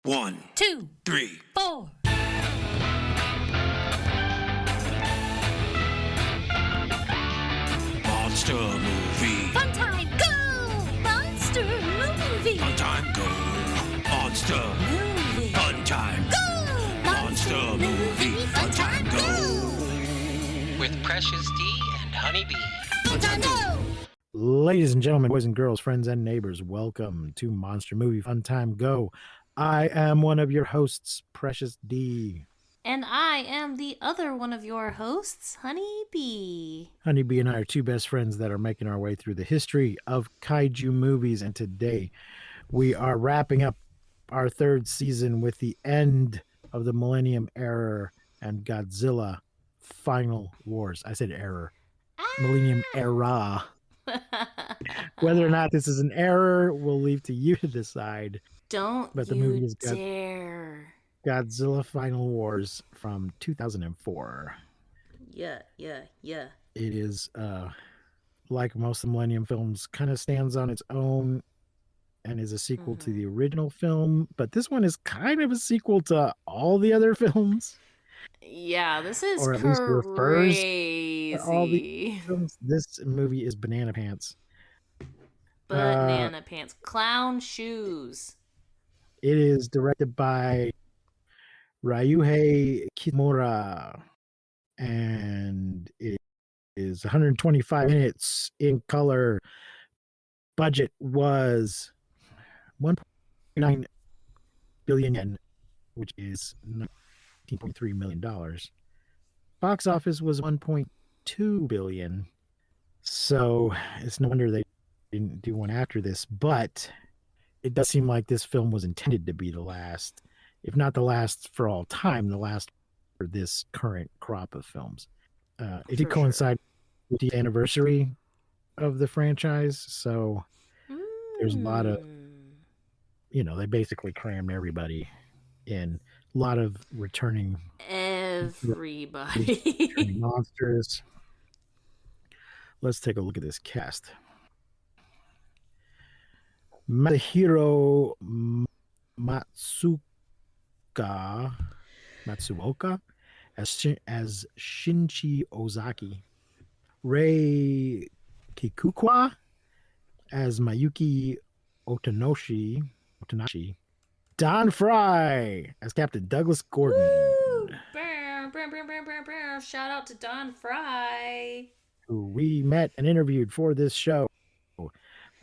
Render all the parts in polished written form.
1, 2, 3, 4. Monster movie. Fun time, go! Monster movie. Fun time, go. Monster. Movie. Fun time. Go! Monster movie. Fun time, go. With Precious D and Honeybee. Fun time, go! Ladies and gentlemen, boys and girls, friends and neighbors, welcome to Monster Movie Fun Time Go. I am one of your hosts, Precious D. And I am the other one of your hosts, Honeybee. Honeybee and I are two best friends that are making our way through the history of kaiju movies, and today we are wrapping up our third season with the end of the Millennium Era and Godzilla Final Wars. I said error. Millennium Era. Whether or not this is an error, we'll leave to you to decide. Don't But the you movie is dare. Godzilla Final Wars from 2004. Yeah. It is, like most of the Millennium films, kind of stands on its own and is a sequel to the original film. But this one is kind of a sequel to all the other films. Yeah, this is Or at least refers crazy. to all the films. This movie is banana pants. Banana pants. Clown shoes. It is directed by Ryuhei Kitamura, and it is 125 minutes in color. Budget was 1.9 billion yen, which is $19.3 million. Box office was 1.2 billion. So it's no wonder they didn't do one after this, but it does seem like this film was intended to be the last, if not the last for all time, the last for this current crop of films. It did coincide with the anniversary of the franchise, so there's a lot of, they basically crammed everybody in. A lot of returning monsters. Let's take a look at this cast. Masahiro Matsuoka as Shinji Ozaki. Rei Kikukawa as Mayuki Otanashi. Don Fry as Captain Douglas Gordon. Woo! Shout out to Don Fry, who we met and interviewed for this show.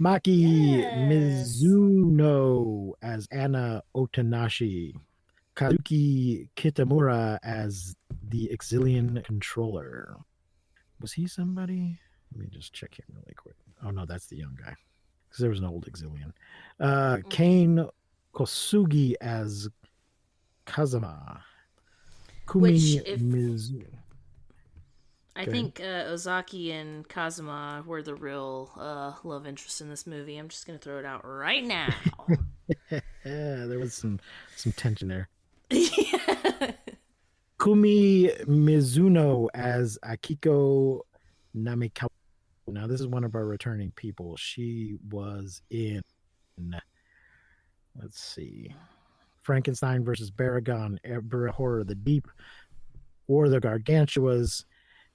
Maki Mizuno as Anna Otanashi. Kazuki Kitamura as the Exilian controller. Was he somebody? Let me just check him really quick. Oh no, that's the young guy. Because there was an old Exilian. Kane Kosugi as Kazama. Kumi Mizu. I think Ozaki and Kazuma were the real love interest in this movie. I'm just going to throw it out right now. Yeah, there was some tension there. Yeah. Kumi Mizuno as Akiko Namikawa. Now, this is one of our returning people. She was in, let's see, Frankenstein versus Baragon, Horror of the Deep, War of the Gargantuas,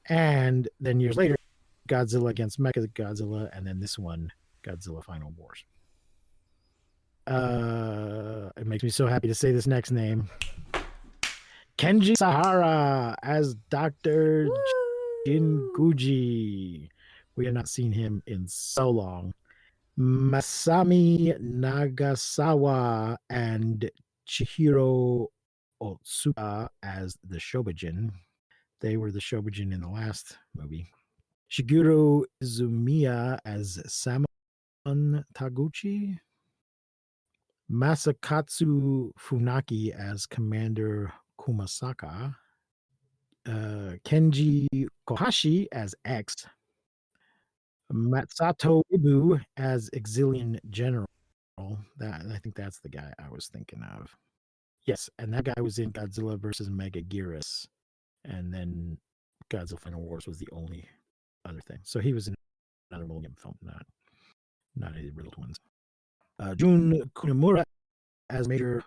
and then years later, Godzilla against Mechagodzilla, and then this one, Godzilla Final Wars. It makes me so happy to say this next name. Kenji Sahara as Dr. Jinguji. We have not seen him in so long. Masami Nagasawa and Chihiro Otsuka as the Shobijin. They were the Shobijin in the last movie. Shigeru Izumiya as Samon Taguchi. Masakatsu Funaki as Commander Kumasaka. Kenji Kohashi as X. Matsato Ibu as Exilian General. I think that's the guy I was thinking of. Yes, and that guy was in Godzilla versus Megaguirus. And then Godzilla Final Wars was the only other thing. So he was in another Millennium film, not a real twins. Jun Kunimura as Major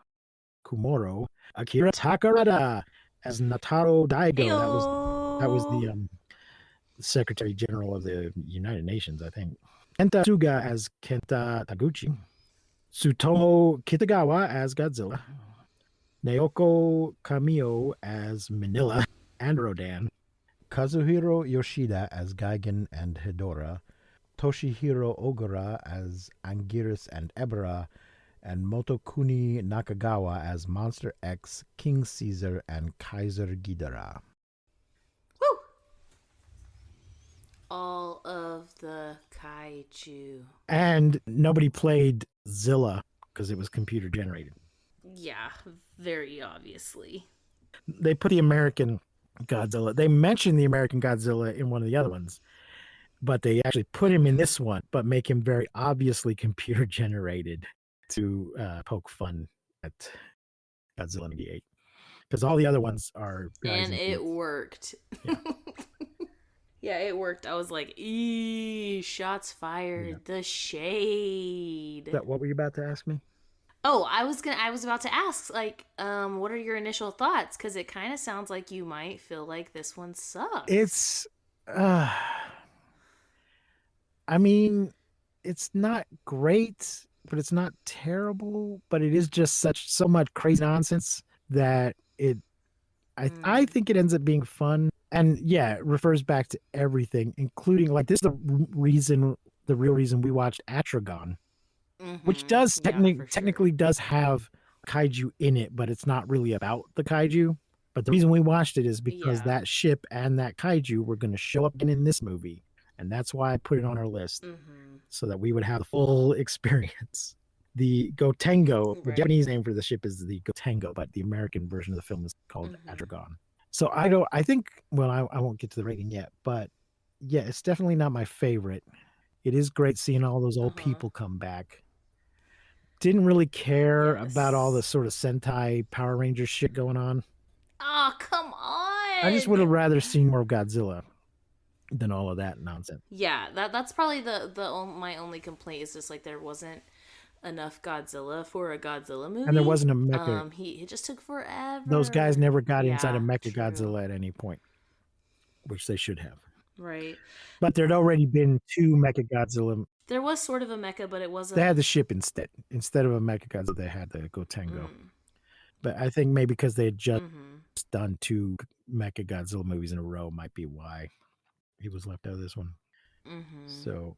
Kumoro, Akira Takarada as Nataro Daigo. That was the Heyo. Secretary General of the United Nations, I think. Kenta Suga as Kenta Taguchi, Tsutomu Kitagawa as Godzilla, Naoko Kamio as Manila and Rodan, Kazuhiro Yoshida as Gigan and Hedora, Toshihiro Ogura as Anguirus and Ebera, and Motokuni Nakagawa as Monster X, King Caesar, and Kaiser Ghidorah. Woo! All of the kaiju. And nobody played Zilla because it was computer generated. Yeah, very obviously. They put the American Godzilla. They mentioned the American Godzilla in one of the other ones, but they actually put him in this one, but make him very obviously computer generated to poke fun at Godzilla 98. Because all the other ones are guys And it worked. Yeah. Yeah, it worked. I was like, shots fired. Yeah. The shade. What were you about to ask me? Oh, I was about to ask, like, what are your initial thoughts? Because it kind of sounds like you might feel like this one sucks. It's I mean, it's not great, but it's not terrible, but it is just so much crazy nonsense that I think it ends up being fun. And yeah, it refers back to everything, including like this is the real reason we watched Atragon, which does technically does have kaiju in it, but it's not really about the kaiju. But the reason we watched it is because that ship and that kaiju were going to show up in this movie. And that's why I put it on our list, so that we would have the full experience. The Gotengo, the Japanese name for the ship is the Gotengo, but the American version of the film is called Atragon. So I won't get to the rating yet, but yeah, it's definitely not my favorite. It is great seeing all those old people come back. Didn't really care about all the sort of Sentai Power Rangers shit going on. Oh, come on. I just would have rather seen more of Godzilla than all of that nonsense. Yeah, that's probably my only complaint is just like there wasn't enough Godzilla for a Godzilla movie. And there wasn't a mecha. He just took forever. Those guys never got inside a Mecha Godzilla at any point, which they should have. Right. But there'd already been 2 Mecha Godzilla. There was sort of a mecha, but it wasn't. They had the ship instead. Instead of a Mecha Godzilla, they had the Gotengo. But I think maybe because they had just done 2 Mecha Godzilla movies in a row might be why he was left out of this one. So,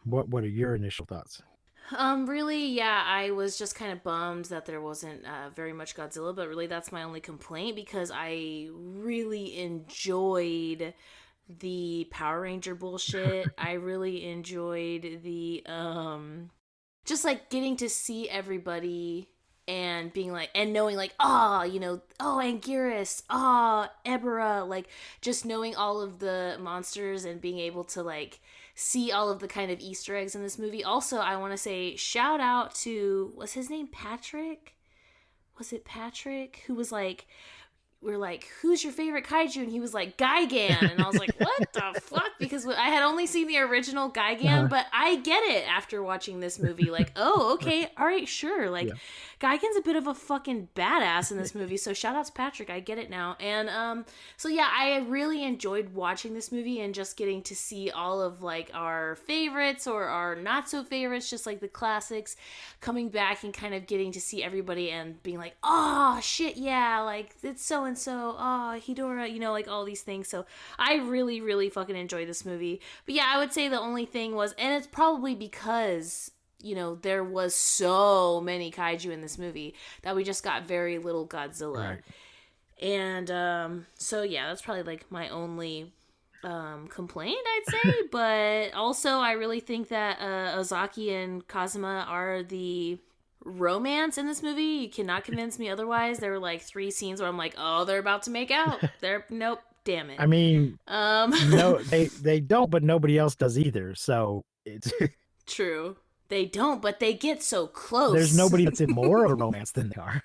what are your initial thoughts? Really, yeah, I was just kind of bummed that there wasn't very much Godzilla, but really that's my only complaint because I really enjoyed the Power Ranger bullshit. I really enjoyed the just like getting to see everybody and being like, and knowing like, Anguirus, Ebera, like just knowing all of the monsters and being able to like see all of the kind of Easter eggs in this movie. Also, I want to say shout out to, was his name Patrick? Was it Patrick? Who was like, we're like, who's your favorite kaiju? And he was like, Gigan. And I was like, what the fuck? Because I had only seen the original Gigan, but I get it after watching this movie. Like, oh, okay, all right, sure. Like, Gigan's a bit of a fucking badass in this movie. So shout out to Patrick. I get it now. And so yeah, I really enjoyed watching this movie and just getting to see all of like our favorites or our not so favorites, just like the classics, coming back and kind of getting to see everybody and being like, oh shit, yeah, like it's so and so, Hedora, like all these things. So I really, really fucking enjoyed this movie. But yeah, I would say the only thing was, and it's probably because there was so many kaiju in this movie that we just got very little Godzilla. Right. And so yeah, that's probably like my only complaint, I'd say. But also I really think that Ozaki and Kazuma are the romance in this movie. You cannot convince me otherwise. There were like 3 scenes where I'm like, oh, they're about to make out. Nope, damn it. I mean, no, they don't, but nobody else does either. So it's true. They don't, but they get so close. There's nobody that's in more of a romance than they are.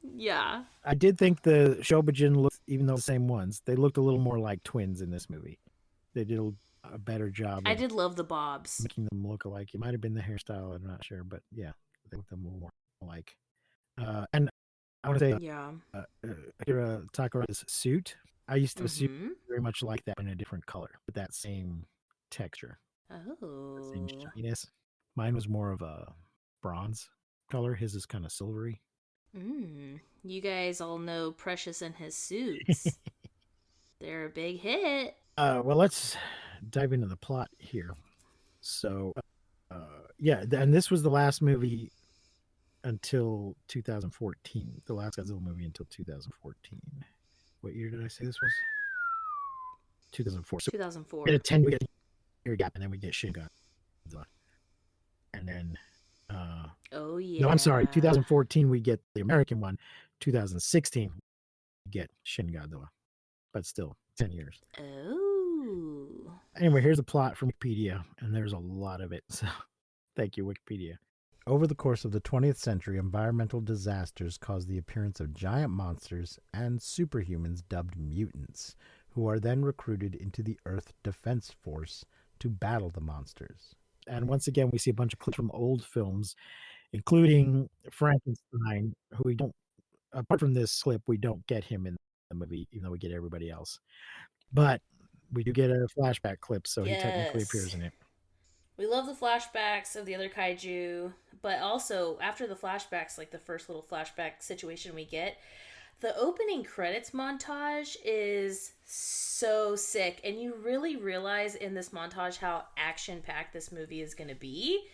Yeah. I did think the Shobijin looked, even though the same ones, they looked a little more like twins in this movie. They did a better job. I did love the bobs. Making them look alike. It might have been the hairstyle, I'm not sure, but yeah, they looked a little more alike. And I want to say, Yeah. Akira Takara's suit. I used to have a suit Mm-hmm. very much like that in a different color with that same texture, the same Oh. shininess. Mine was more of a bronze color. His is kind of silvery. You guys all know Precious and his suits. They're a big hit. Well, let's dive into the plot here. So, yeah, and this was the last movie until 2014. The last Godzilla movie until 2014. What year did I say this was? 2004. So we 2004. get a 10-year gap, and then we get Shin Godzilla. And then, Oh yeah. no, I'm sorry, 2014 we get the American one. 2016 we get Shin Godzilla, but still 10 years. Oh. Anyway, here's the plot from Wikipedia, and there's a lot of it. So, thank you, Wikipedia. Over the course of the 20th century, environmental disasters caused the appearance of giant monsters and superhumans dubbed mutants, who are then recruited into the Earth Defense Force to battle the monsters. And once again, we see a bunch of clips from old films, including Frankenstein, who we don't, apart from this clip, we don't get him in the movie, even though we get everybody else. But we do get a flashback clip, so he technically appears in it. We love the flashbacks of the other kaiju, but also after the flashbacks, like the first little flashback situation we get, the opening credits montage is so sick. And you really realize in this montage how action-packed this movie is going to be.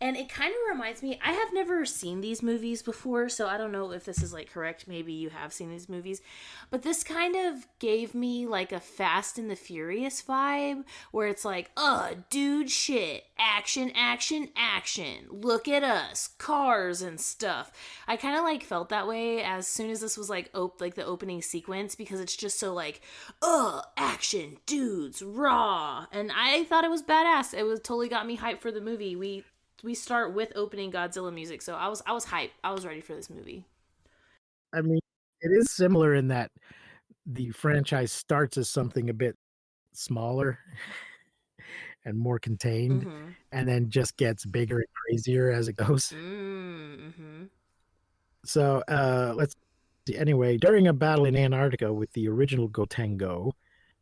And it kind of reminds me, I have never seen these movies before, so I don't know if this is like correct. Maybe you have seen these movies. But this kind of gave me like a Fast and the Furious vibe, where it's like, dude shit, action, action, action. Look at us, cars and stuff. I kind of like felt that way as soon as this was like the opening sequence, because it's just so like, action, dudes, raw. And I thought it was badass. It was totally got me hyped for the movie. We start with opening Godzilla music, so I was hyped. I was ready for this movie. I mean, it is similar in that the franchise starts as something a bit smaller and more contained, and then just gets bigger and crazier as it goes. So let's see. Anyway, during a battle in Antarctica with the original Gotengo,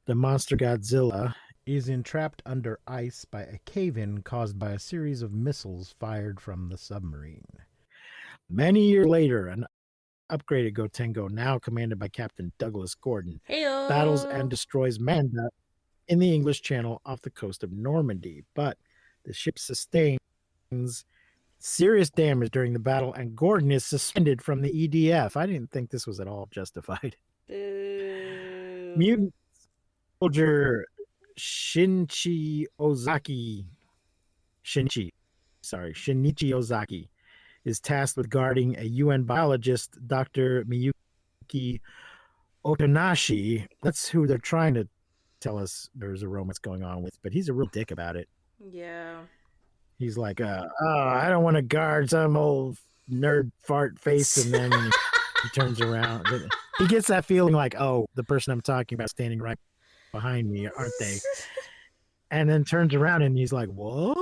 the monster Godzilla is entrapped under ice by a cave-in caused by a series of missiles fired from the submarine. Many years later, an upgraded Gotengo, now commanded by Captain Douglas Gordon, battles and destroys Manda in the English Channel off the coast of Normandy. But the ship sustains serious damage during the battle, and Gordon is suspended from the EDF. I didn't think this was at all justified. Boo. Mutant soldier Shinichi Ozaki is tasked with guarding a UN biologist, Dr. Miyuki Otonashi. That's who they're trying to tell us there's a romance going on with, but he's a real dick about it. Yeah. He's like, I don't want to guard some old nerd fart face, and then he turns around. He gets that feeling like, the person I'm talking about standing right behind me, aren't they? And then turns around and he's like, what?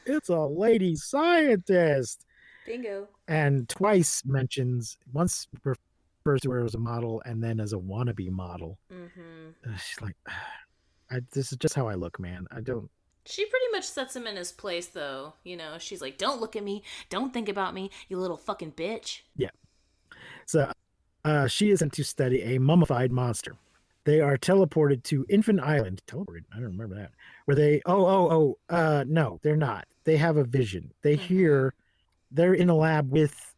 It's a lady scientist. Bingo. And twice mentions, once refers to her as a model and then as a wannabe model. She's like, this is just how I look, man. She pretty much sets him in his place, though. You know, she's like, don't look at me. Don't think about me, you little fucking bitch. Yeah. So she is sent to study a mummified monster. They are teleported to Infant Island. Teleported? I don't remember that. Where they, no, they're not. They have a vision. They hear, they're in a lab with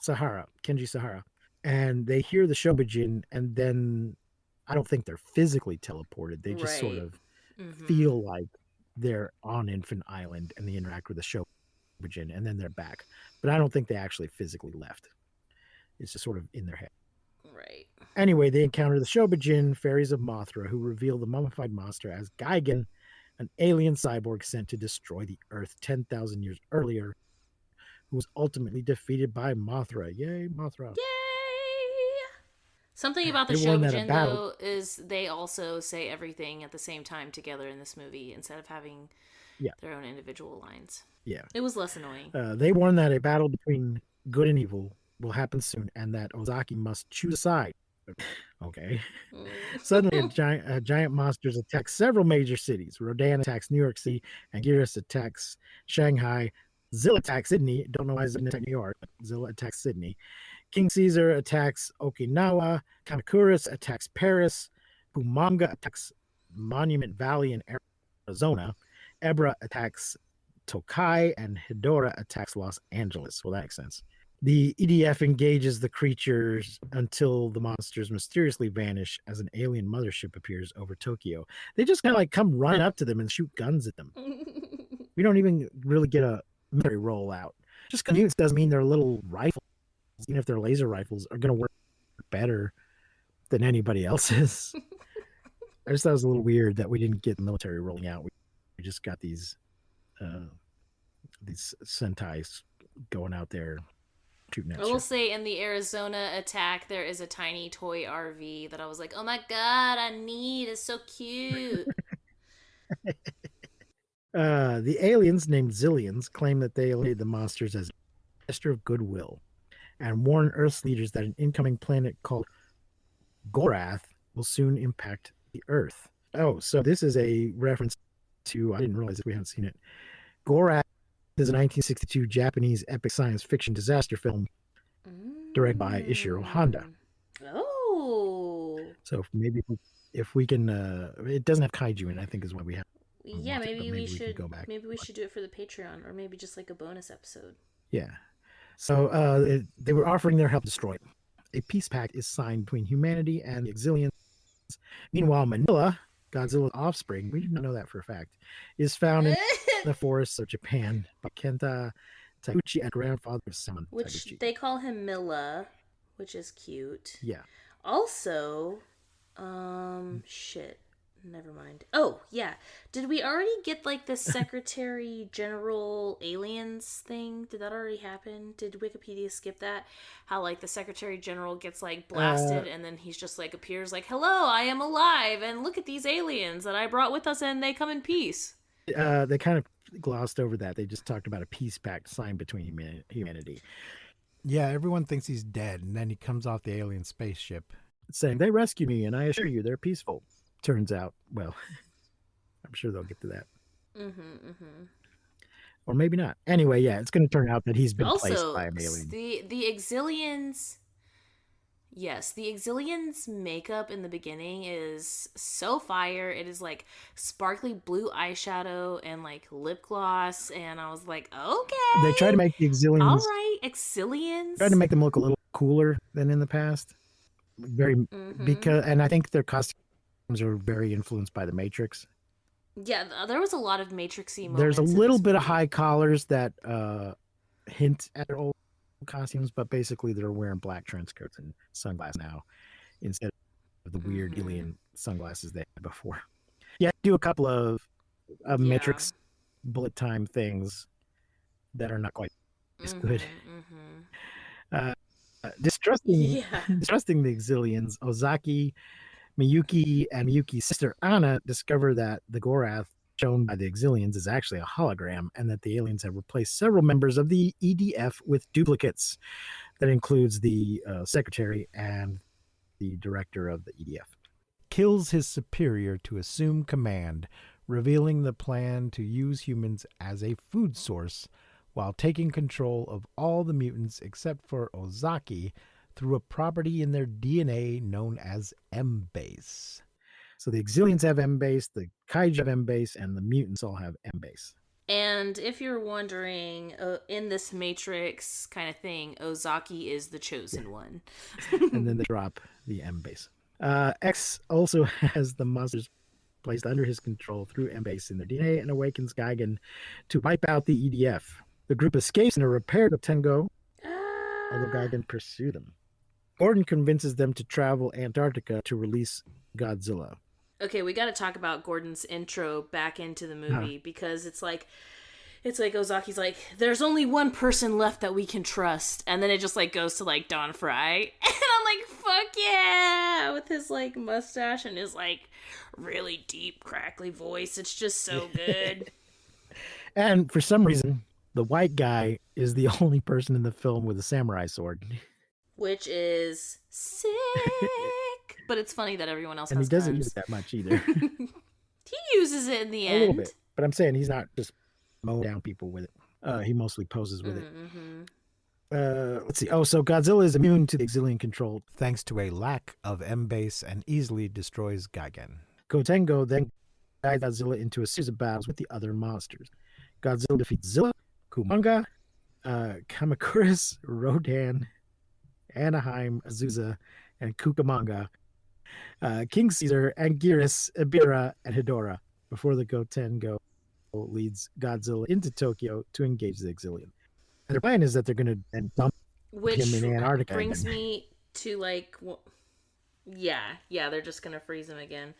Kenji Sahara, and they hear the Shobijin, and then I don't think they're physically teleported. They just sort of feel like they're on Infant Island, and they interact with the Shobijin, and then they're back. But I don't think they actually physically left. It's just sort of in their head. Right. Anyway, they encounter the Shobijin, fairies of Mothra, who reveal the mummified monster as Gigan, an alien cyborg sent to destroy the Earth 10,000 years earlier, who was ultimately defeated by Mothra. Yay, Mothra. Yay! Something about the Shobijin, though, is they also say everything at the same time together in this movie instead of having their own individual lines. Yeah. It was less annoying. They warn that a battle between good and evil will happen soon and that Ozaki must choose a side. Okay. Suddenly, a giant monsters attack several major cities. Rodan attacks New York City, and Anguirus attacks Shanghai. Zilla attacks Sydney. Don't know why Zilla attacked New York, but Zilla attacks Sydney. King Caesar attacks Okinawa. Kamakuris attacks Paris. Humonga attacks Monument Valley in Arizona. Ebra attacks Tokai, and Hedora attacks Los Angeles. Well, that makes sense. The EDF engages the creatures until the monsters mysteriously vanish as an alien mothership appears over Tokyo. They just kind of like come running up to them and shoot guns at them. We don't even really get a military rollout. Just mutants doesn't mean their little rifles, even if they're laser rifles, are going to work better than anybody else's. I just thought it was a little weird that we didn't get the military rolling out. We just got these Sentais going out there. I will say in the Arizona attack, there is a tiny toy RV that I was like, oh my god, I need. It's so cute. The aliens named Zillions claim that they eliminated the monsters as a gesture of goodwill and warn Earth's leaders that an incoming planet called Gorath will soon impact the Earth. Oh, so this is a reference to, I didn't realize that we haven't seen it. Gorath is a 1962 Japanese epic science fiction disaster film directed by Ishiro Honda. Oh. So maybe if we can, it doesn't have kaiju in it, I think is what we have. Yeah, maybe we should go back. Maybe we should do it for the Patreon, or maybe just like a bonus episode. Yeah. So they were offering their help to destroy it. A peace pact is signed between humanity and the Exilians. Meanwhile, Manila, Godzilla's offspring, we did not know that for a fact, is found in the forests of Japan by Kenta Taguchi and grandfather Simon Which Taguchi. they call him Milla, which is cute. Yeah. Also, shit. Never mind. Oh, yeah. Did we already get like the Secretary General aliens thing? Did that already happen? Did Wikipedia skip that? How like the Secretary General gets like blasted and then he's just like appears like, hello, I am alive and look at these aliens that I brought with us and they come in peace. They kind of glossed over that. They just talked about a peace pact signed between humanity. Yeah, everyone thinks he's dead, and then he comes off the alien spaceship saying, they rescued me and I assure you they're peaceful. Turns out, well, I'm sure they'll get to that. Or maybe not. Anyway, yeah, it's going to turn out that he's been placed by an alien. The Exilians... Yes, the Exilians' makeup in the beginning is so fire. It is like sparkly blue eyeshadow and like lip gloss, and I was like, okay. They try to make the Exilians... All right, Exilians. Try to make them look a little cooler than in the past. Because, and I think their costumes are very influenced by the Matrix. Yeah, there was a lot of Matrixy moments. There's a little bit of high collars that hint at their old costumes, but basically they're wearing black trench coats and sunglasses now instead of the weird alien sunglasses they had before. Yeah, do a couple of Matrix bullet time things that are not quite as good. Distrusting the Exilians, Ozaki, Miyuki, and Miyuki's sister Anna discover that the Gorath shown by the Exilians is actually a hologram and that the aliens have replaced several members of the EDF with duplicates. That includes the secretary and the director of the EDF. kills his superior to assume command, revealing the plan to use humans as a food source while taking control of all the mutants except for Ozaki through a property in their DNA known as M-base. So the Exilians have M-base, the Kaiju have M-base, and the mutants all have M-base. And if you're wondering, in this Matrix kind of thing, Ozaki is the chosen one. And then they drop the M-base. X also has the monsters placed under his control through M-base in their DNA and awakens Gigan to wipe out the EDF. The group escapes in a repair to Tengo, although Gigan pursue them. Gordon convinces them to travel Antarctica to release Godzilla. Okay, we got to talk about Gordon's intro back into the movie because it's like Ozaki's like, there's only one person left that we can trust, and then it just like goes to like Don Fry, and I'm like, fuck yeah, with his like mustache and his like really deep crackly voice. It's just so good. And for some reason, the white guy is the only person in the film with a samurai sword. which is sick. But it's funny that everyone else And has he doesn't guns. use it that much either. He uses it in the A end. little bit. But I'm saying he's not just mowing down people with it. He mostly poses with it. Let's see. Oh, so Godzilla is immune to the Exilian control. Thanks to a lack of M-base and easily destroys Gigan. Gotengo then guides Godzilla into a series of battles with the other monsters. Godzilla defeats Zilla, Kumanga, Kamakuris, Rodan, Anaheim, Azusa, and Kukamanga, King Caesar, Anguirus, Ibira, and Hedora before the Gotengo leads Godzilla into Tokyo to engage the Exilian. And their plan is that they're going to then dump Which him in Antarctica. brings me to like, yeah, they're just gonna freeze him again.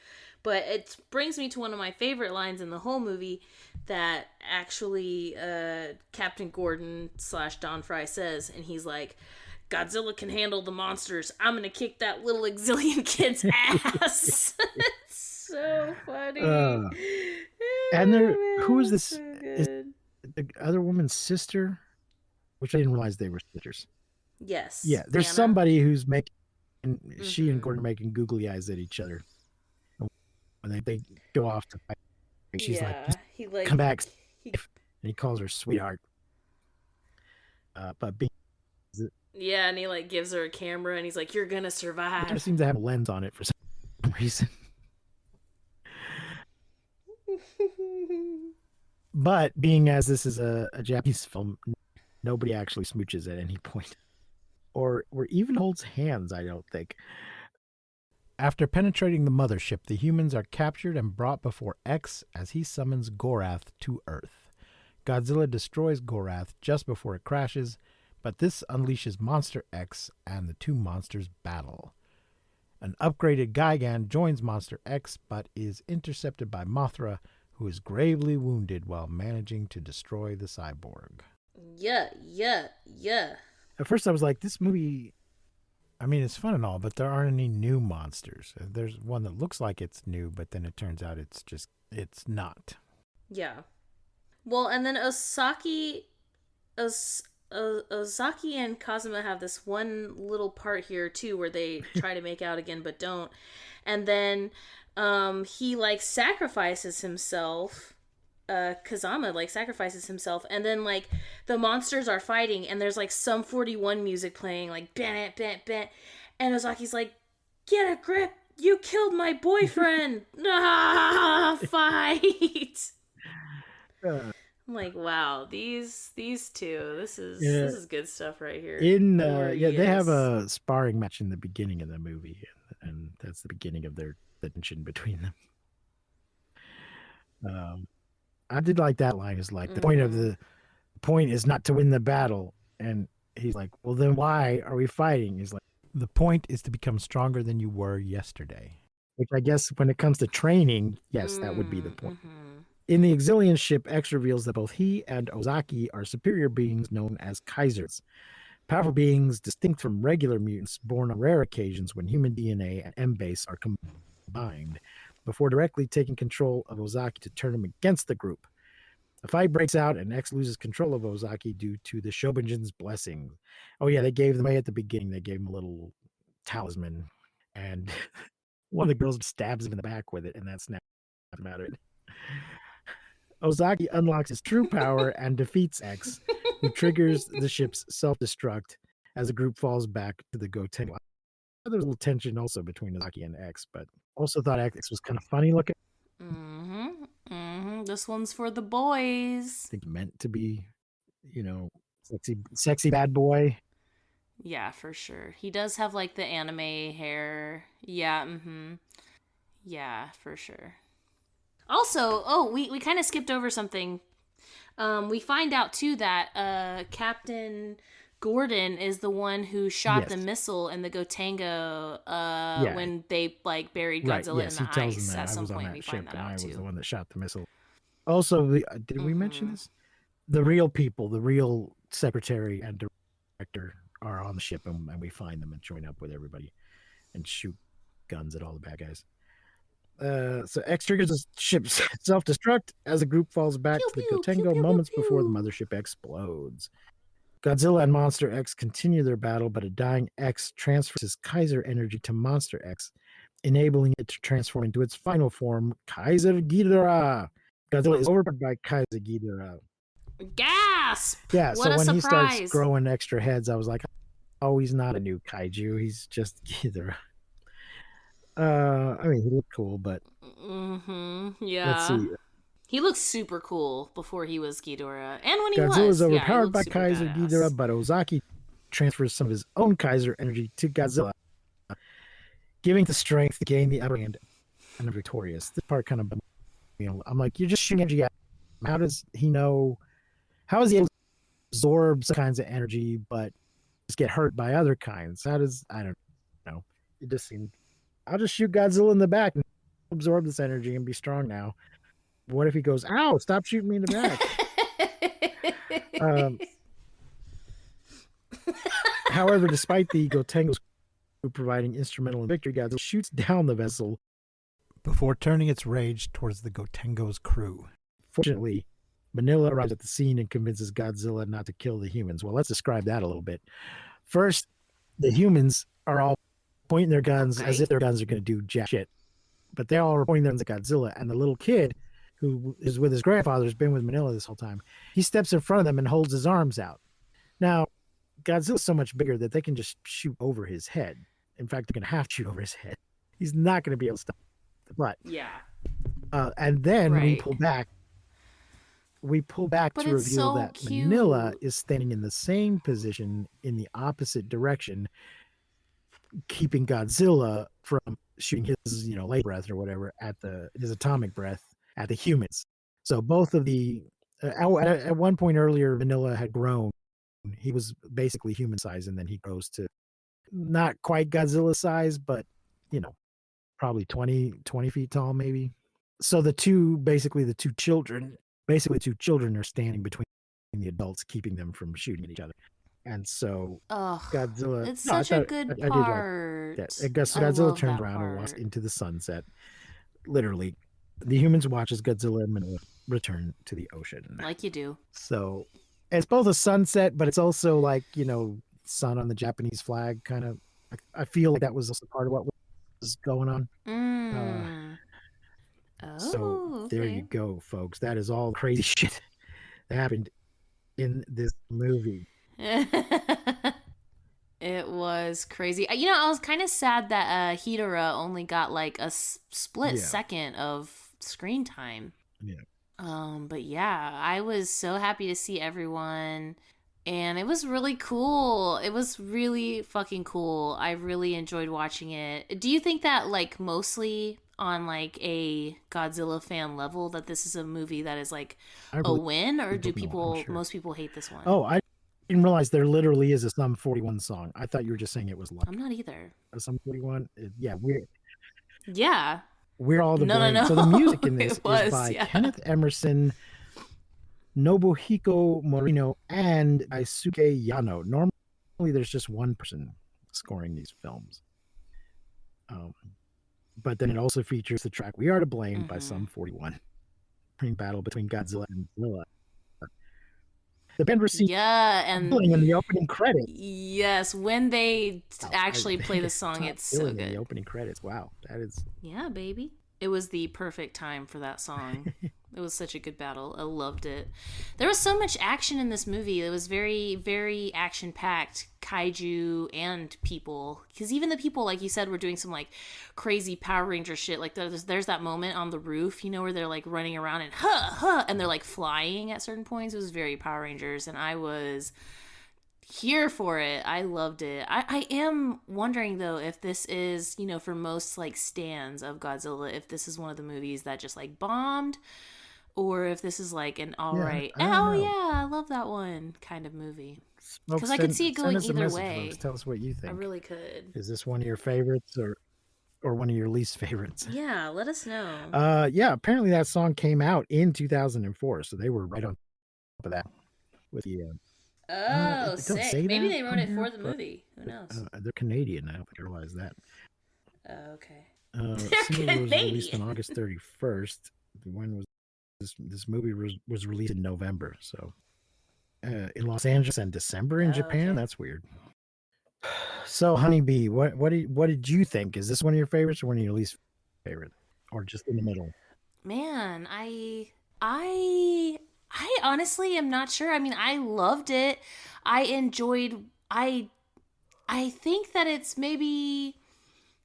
But it brings me to one of my favorite lines in the whole movie that actually Captain Gordon / Don Fry says, and he's like, Godzilla can handle the monsters. I'm gonna kick that little Exilian kid's ass. It's so funny. And there, who is this? So Is the other woman's sister? Which I didn't realize they were sisters. Yes. Yeah, there's Anna. somebody who's making, she and Gordon are making googly eyes at each other. When they go off to fight, she's like, "Just he like come back," he- and he calls her sweetheart. But being Yeah, and he like gives her a camera, and he's like, "You're gonna it survive." just seems to have a lens on it for some reason. But being as this is a Japanese film, nobody actually smooches at any point, or even holds hands. I don't think. After penetrating the mothership, the humans are captured and brought before X as he summons Gorath to Earth. Godzilla destroys Gorath just before it crashes, but this unleashes Monster X and the two monsters battle. An upgraded Gigan joins Monster X but is intercepted by Mothra, who is gravely wounded while managing to destroy the cyborg. Yeah. At first, I was like, this movie. I mean, it's fun and all, but there aren't any new monsters. There's one that looks like it's new, but then it turns out it's not. Yeah. Well, and then Ozaki and Kazuma have this one little part here too where they try to make out again but don't. And then he like sacrifices himself. Kazama like sacrifices himself, and then like the monsters are fighting, and there's like some 41 music playing, like bam, and Ozaki's like, "Get a grip! You killed my boyfriend! Fight!" I'm like, wow, these two, this is good stuff right here. They have a sparring match in the beginning of the movie, and that's the beginning of the tension between them. I did like that line. Is like the point is not to win the battle, and he's like, well, then why are we fighting? He's like, the point is to become stronger than you were yesterday. Which I guess when it comes to training, yes, that would be the point. In the Exilian ship, X reveals that both he and Ozaki are superior beings known as Kaisers. Powerful beings distinct from regular mutants born on rare occasions when human DNA and M-base are combined, before directly taking control of Ozaki to turn him against the group. A fight breaks out, and X loses control of Ozaki due to the Shobinjin's blessing. Oh yeah, they gave them away at the beginning. They gave him a little talisman, and one of the girls stabs him in the back with it, and that snaps him out of it. Ozaki unlocks his true power and defeats X, who triggers the ship's self-destruct as the group falls back to the Gotengo. There's a little tension also between Ozaki and X, but also thought X was kind of funny looking. This one's for the boys. I think meant to be, sexy bad boy. Yeah, for sure. He does have like the anime hair. Yeah, yeah, for sure. Also, we kind of skipped over something. We find out too that Captain Gordon is the one who shot the missile in the Gotengo when they like buried Godzilla in the ice. At some point, we find that out I too. was the one that shot the missile. Also, did we mention this? The real people, the real secretary and director, are on the ship, and we find them and join up with everybody and shoot guns at all the bad guys. So X triggers the ship's self-destruct as the group falls back to the Gotengo moments before the mothership explodes. Godzilla and Monster X continue their battle, but a dying X transfers his Kaiser energy to Monster X, enabling it to transform into its final form, Kaiser Ghidorah. Godzilla is overpowered by Kaiser Ghidorah. Gasp! Yeah, What so a when he starts surprise. growing extra heads, I was like, oh, he's not a new kaiju. He's just Ghidorah. I mean, he looked cool, but Yeah. let's see. He looked super cool before he was Ghidorah. And when he Godzilla was. is Yeah, he overpowered looked by super Kaiser badass. Ghidorah, but Ozaki transfers some of his own Kaiser energy to Godzilla, giving the strength to gain the upper hand and are victorious. This part kind of, I'm like, you're just shooting energy at him. How does he know? How is he able to absorb some kinds of energy, but just get hurt by other kinds? How does, I don't know. It just seemed, I'll just shoot Godzilla in the back and absorb this energy and be strong now. What if he goes, ow, stop shooting me in the back? However, despite the Gotengo's providing instrumental in victory, Godzilla shoots down the vessel before turning its rage towards the Gotengo's crew. Fortunately, Manila arrives at the scene and convinces Godzilla not to kill the humans. Well, let's describe that a little bit. First, the humans are all pointing their guns as if their guns are going to do jack shit. But they all are pointing them at Godzilla. And the little kid, who is with his grandfather, has been with Manila this whole time, he steps in front of them and holds his arms out. Now, Godzilla's so much bigger that they can just shoot over his head. In fact, they're going to have to shoot over his head. He's not going to be able to stop the butt. Yeah. And then we Right. pull back. We pull back But to it's reveal so that cute. Manila is standing in the same position in the opposite direction, keeping Godzilla from shooting his, laser breath or whatever his atomic breath at the humans. So both of the at one point earlier, Manila had grown. He was basically human size, and then he grows to not quite Godzilla size, but probably 20 feet tall, maybe. So the two children are standing between the adults, keeping them from shooting at each other. And so Ugh. Godzilla, It's no, I such a thought- good I did like part. that. I Godzilla love turns that around and walks part. into the sunset. Literally, the humans watch as Godzilla and Manila return to the ocean. Like you do. So it's both a sunset, but it's also like, sun on the Japanese flag kind of. I feel like that was also part of what was going on. So there you go, folks. That is all crazy shit that happened in this movie. It was crazy. I was kind of sad that Hidora only got like a split second of screen time. Yeah. But yeah, I was so happy to see everyone, and it was really cool. It was really fucking cool. I really enjoyed watching it. Do you think that like mostly on like a Godzilla fan level that this is a movie that is like a win, or do most people hate this one? Oh, I didn't realize there literally is a Sum 41 song. I thought you were just saying it was like I'm not either. a Sum 41. Yeah, we're all the No. blame. So the music in this It was, is by yeah. Kenneth Emerson, Nobuhiko Morino, and Daisuke Yano. Normally, there's just one person scoring these films. But then it also features the track "We Are to Blame" by Sum 41, battle between Godzilla and Godzilla. The band received and in the opening credits. yes, when they actually play the song, it's so In the good. opening credits. Wow, that is. Yeah, baby. It was the perfect time for that song. It was such a good battle. I loved it. There was so much action in this movie. It was very, very action-packed, kaiju and people. Because even the people, like you said, were doing some like crazy Power Ranger shit. Like there's that moment on the roof, where they're like running around and and they're like flying at certain points. It was very Power Rangers, and I was here for it. I loved it. I am wondering though if this is, for most like stans of Godzilla, if this is one of the movies that just like bombed, or if this is like an alright, I don't know. I love that one kind of movie. Folks, 'Cause I could see it going send us a either message, way. folks. Tell us what you think. I really could. Is this one of your favorites or one of your least favorites? Yeah, let us know. Apparently that song came out in 2004, so they were right on top of that with the. Oh, it don't sick. say Maybe that they wrote on it here, for the but, movie. Who knows? They're Canadian. I don't think I realized that. Oh, okay. Single was released on Canadian. August 31st. When was this movie was released in November? So in Los Angeles and December in Oh, Japan. okay. That's weird. So, Honeybee, what did you think? Is this one of your favorites or one of your least favorite, or just in the middle? Man, I honestly am not sure. I mean, I loved it. I enjoyed I think that it's maybe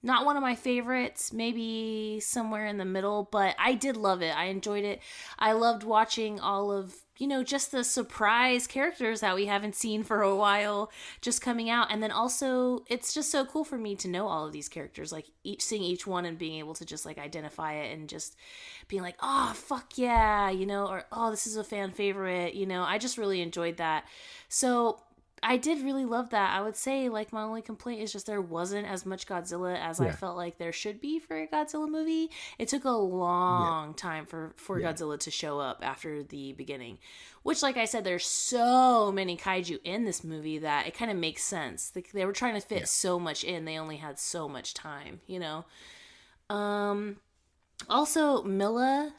not one of my favorites, maybe somewhere in the middle, but I did love it. I enjoyed it. I loved watching all of, just the surprise characters that we haven't seen for a while just coming out. And then also, it's just so cool for me to know all of these characters, like seeing each one and being able to just like identify it and just being like, oh, fuck yeah, or oh, this is a fan favorite, I just really enjoyed that. So I did really love that. I would say, like, my only complaint is just there wasn't as much Godzilla as I felt like there should be for a Godzilla movie. It took a long time for Godzilla to show up after the beginning, which, like I said, there's so many kaiju in this movie that it kind of makes sense. They were trying to fit so much in. They only had so much time, Also, Milla,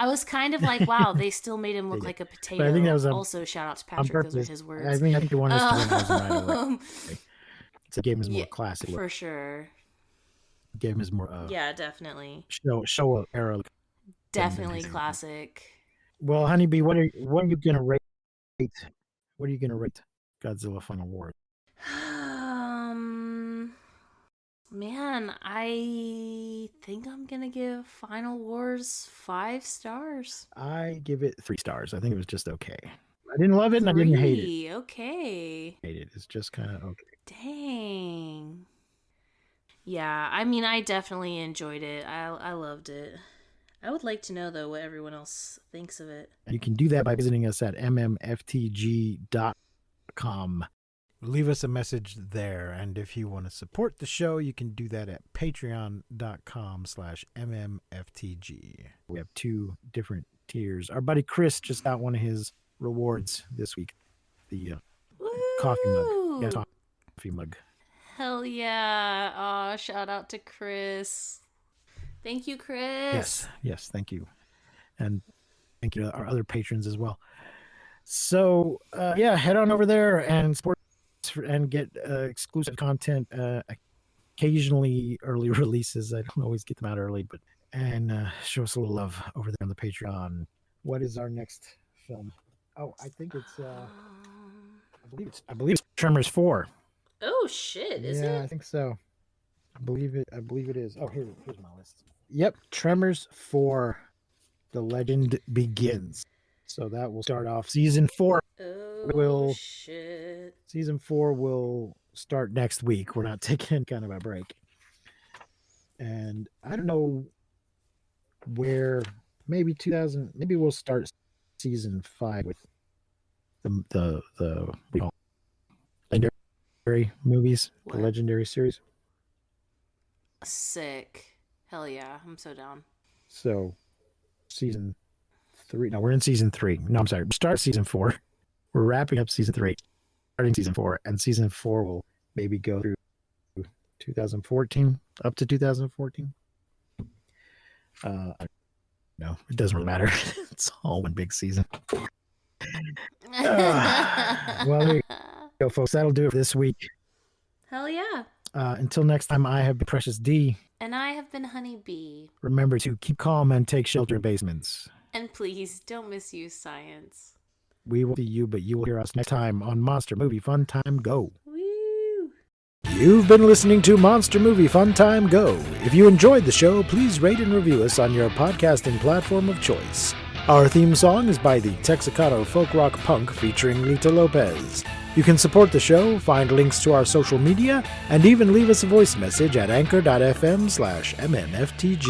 I was kind of like, wow, they still made him look like a potato. But I think that was also, shout out to Patrick. Those were his words. I think they wanted us to recognize him right away. So it gave him his more classic look. For sure. Gave him his more yeah, definitely. show era look. Definitely classic. Well, Honeybee, what are you gonna rate? What are you gonna rate Godzilla Final War? Man, I think I'm gonna give Final Wars 5 stars. I give it 3 stars. I think it was just okay. I didn't love it and I didn't hate it. Okay. Hate it. It's just kind of okay. Dang. Yeah, I mean, I definitely enjoyed it. I loved it. I would like to know, though, what everyone else thinks of it. You can do that by visiting us at mmftg.com. Leave us a message there, and if you want to support the show, you can do that at patreon.com/mmftg. We have 2 different tiers. Our buddy Chris just got one of his rewards this week. The coffee mug. Yeah, coffee mug. Hell yeah. Aw, shout out to Chris. Thank you, Chris. Yes, thank you. And thank you to our other patrons as well. So, head on over there and support and get exclusive content, occasionally early releases. I don't always get them out early, but show us a little love over there on the Patreon. What is our next film? Oh, I think it's I believe it's Tremors 4. Oh shit, is it? Yeah, I think so. I believe it is. Oh, here's my list. Yep, Tremors 4, The Legend Begins. So that will start off season 4. Oh, shit. Season 4 will start next week. We're not taking kind of a break. And I don't know where, maybe we'll start season 5 with the legendary movies, what? The legendary series. Sick. Hell yeah, I'm so down. So season 3. No, we're in season 3. No, I'm sorry. Start season 4. We're wrapping up season 3, starting season 4, and season 4 will maybe go through 2014, up to 2014. No, it doesn't really matter. It's all one big season. Well, there you go, folks. That'll do it for this week. Hell yeah. Until next time, I have been Precious D. And I have been Honey Bee. Remember to keep calm and take shelter in basements. And please don't misuse science. We will see you, but you will hear us next time on Monster Movie Fun Time Go. Woo! You've been listening to Monster Movie Fun Time Go. If you enjoyed the show, please rate and review us on your podcasting platform of choice. Our theme song is by the Texacato folk rock punk featuring Lita Lopez. You can support the show, find links to our social media, and even leave us a voice message at anchor.fm/mmftg.